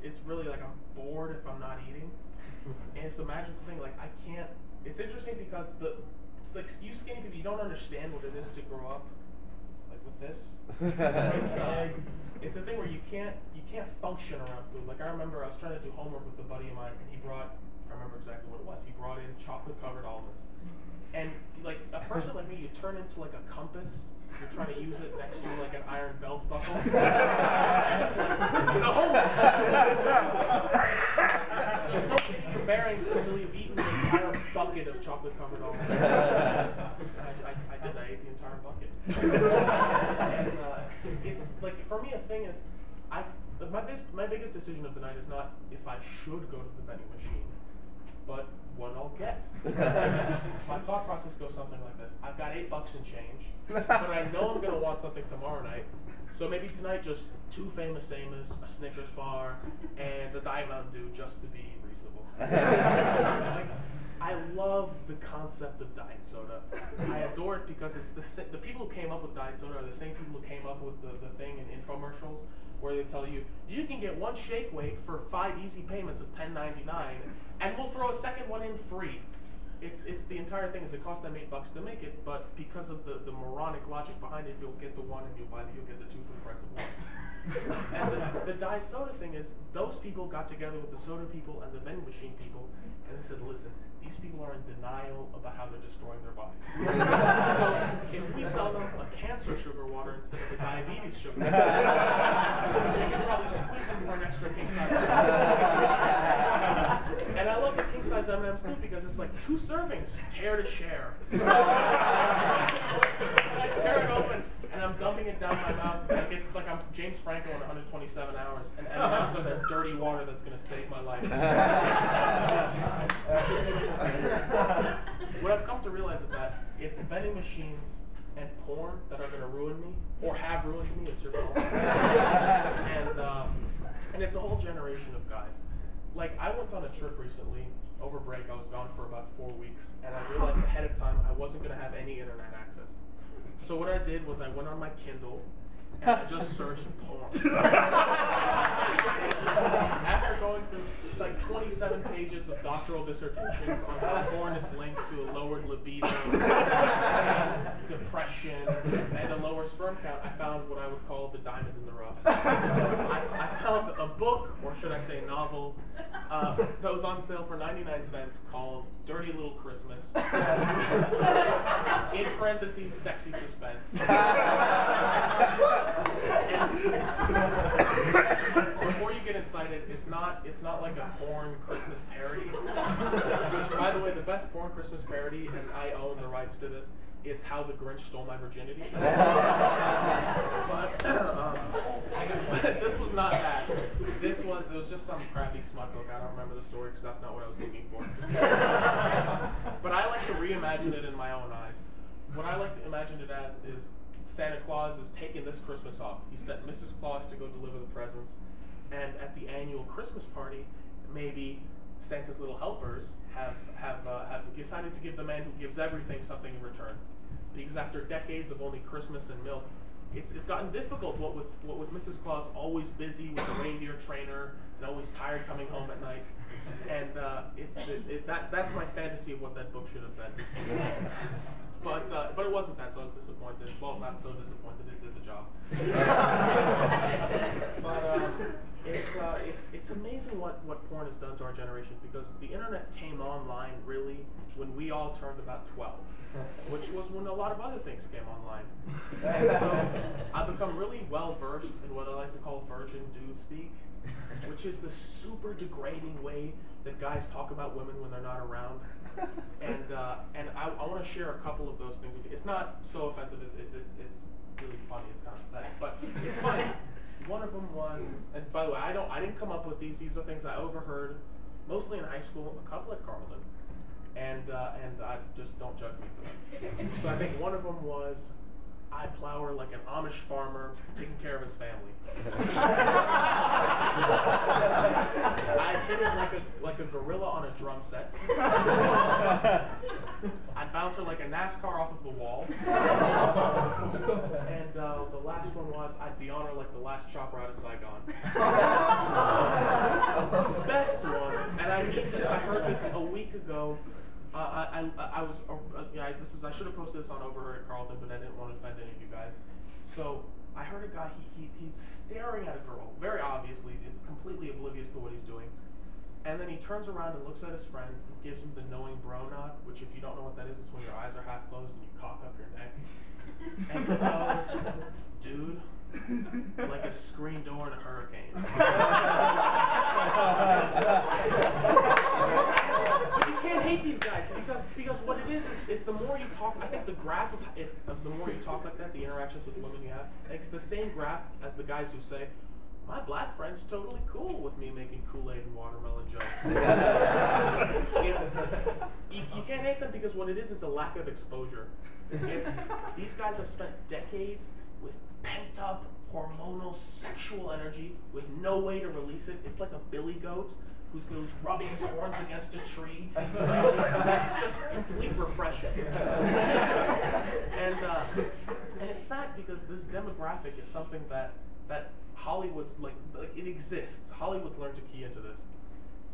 it's really like I'm bored if I'm not eating, and it's a magical thing. Like I can't. It's interesting because it's like you skinny people, you don't understand what it is to grow up like with this. It's a thing where you can't function around food. Like I remember I was trying to do homework with a buddy of mine, and he brought, I remember exactly what it was. He brought in chocolate covered almonds, and like a person like me, you turn into like a compass. You're trying to use it next to like an iron belt buckle. And, there's no getting your bearings until you've eaten the entire bucket of chocolate covered almonds. I did. I ate the entire bucket. And it's like for me a thing is, my biggest decision of the night is not if I should go to the vending machine, but what I'll get. My thought process goes something like this: I've got $8 and change, but I know I'm gonna want something tomorrow night. So maybe tonight just 2 Famous Amos, a Snickers bar, and a Diet Mountain Dew just to be reasonable. Like, I love the concept of diet soda. I adore it because it's the people who came up with diet soda are the same people who came up with the thing in infomercials where they tell you can get 1 shake weight for 5 easy payments of $10.99, and we'll throw a second one in free. It's the entire thing is it costs them $8 to make it, but because of the moronic logic behind it, you'll get the one and you'll get the 2 for the price of 1. And the diet soda thing is those people got together with the soda people and the vending machine people, and they said, listen, these people are in denial about how they're destroying their bodies. So if we sell them a cancer sugar water instead of a diabetes sugar, we can probably squeeze them for an extra king size. And I love the king size M&Ms too because it's like 2 servings, tear to share. I tear it open and I'm dumping it down my mouth. Like it's like I'm James Franco in 127 hours, and M&Ms are that dirty water that's going to save my life. What I've come to realize is that it's vending machines and porn that are going to ruin me, or have ruined me. It's your call. And it's a whole generation of guys. Like I went on a trip recently over break. I was gone for about 4 weeks, and I realized ahead of time I wasn't going to have any internet access. So what I did was I went on my Kindle and I just searched porn. After going through like 27 pages of doctoral dissertations on how porn is linked to a lowered libido, and depression, and a lower sperm count, I found what I would call the diamond in the rough. I found a book, or should I say novel, that was on sale for 99 cents called Dirty Little Christmas. In parentheses, sexy suspense. Before you get excited, it's not like a porn Christmas parody. Which, by the way, the best porn Christmas parody, and I own the rights to this, it's How the Grinch Stole My Virginity. But this was not that. It was just some crappy smut book. I don't remember the story because that's not what I was looking for. But I like to reimagine it in my own eyes. What I like to imagine it as is Santa Claus is taking this Christmas off. He sent Mrs. Claus to go deliver the presents, and at the annual Christmas party, maybe Santa's little helpers have decided to give the man who gives everything something in return. Because after decades of only Christmas and milk, it's gotten difficult. What with Mrs. Claus always busy with a reindeer trainer and always tired coming home at night, and that's my fantasy of what that book should have been. But it wasn't that, so I was disappointed. Well, not so disappointed, it did the job. But it's amazing what porn has done to our generation, because the internet came online really when we all turned about 12, which was when a lot of other things came online. And so I've become really well versed in what I like to call virgin dude speak, which is the super degrading way that guys talk about women when they're not around. And I want to share a couple of those things with you. It's not so offensive. It's really funny. It's not offensive, but it's funny. One of them was, and by the way, I didn't come up with these. These are things I overheard, mostly in high school, a couple at Carleton, and I just don't judge me for them. So I think one of them was, I plow her like an Amish farmer taking care of his family. I hit it like a gorilla on a drum set. I bounce her like a NASCAR off of the wall. And the last one was I'd be on her like the last chopper out of Saigon. The best one, and I mean this, I heard this a week ago. I should have posted this on Overheard at Carlton, but I didn't want to offend any of you guys. So I heard a guy, he's staring at a girl, very obviously, completely oblivious to what he's doing. And then he turns around and looks at his friend and gives him the knowing bro nod, which if you don't know what that is, it's when your eyes are half closed and you cock up your neck. And he goes, dude, like a screen door in a hurricane. But you can't hate these guys because what it is the more you talk. I think the graph of the more you talk like that, the interactions with women you have, it's the same graph as the guys who say, my black friend's totally cool with me making Kool-Aid and watermelon jokes. You can't hate them because what it is a lack of exposure. These guys have spent decades with pent-up hormonal sexual energy with no way to release it. It's like a billy goat who's rubbing his horns against a tree. That's just complete repression. And it's sad because this demographic is something that Hollywood's like it exists. Hollywood learned to key into this.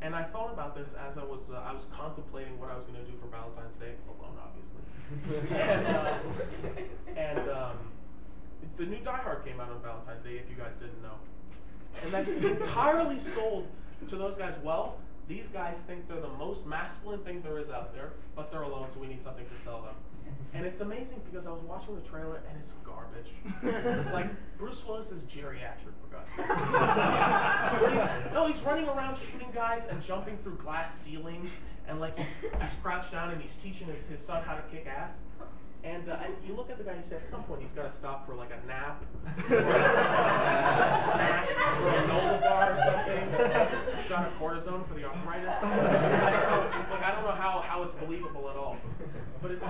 And I thought about this as I was contemplating what I was going to do for Valentine's Day, alone obviously. and the new Die Hard came out on Valentine's Day, if you guys didn't know. And that's entirely sold to those guys. Well, these guys think they're the most masculine thing there is out there, but they're alone, so we need something to sell them. And it's amazing because I was watching the trailer and it's garbage. Like, Bruce Willis is geriatric, for God's sake. He's running around shooting guys and jumping through glass ceilings, and like he's crouched down and he's teaching his son how to kick ass. And you look at the guy and you say, at some point he's got to stop for like a nap, or a snack, or a Nola bar or something, a shot of cortisone for the arthritis. I don't know how it's believable at all. But it's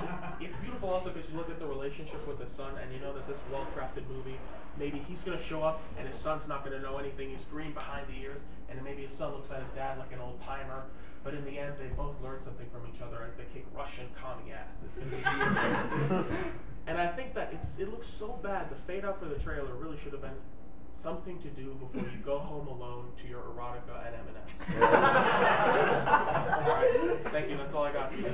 beautiful also because you look at the relationship with the son and you know that this well-crafted movie, maybe he's going to show up and his son's not going to know anything. He's green behind the ears, and then maybe his son looks at his dad like an old timer. But in the end, they both learn something from each other as they kick Russian commie ass. It's going to be beautiful. And I think that it looks so bad. The fade out for the trailer really should have been something to do before you go home alone to your erotica and M&M's. All right. Thank you. That's all I got for you.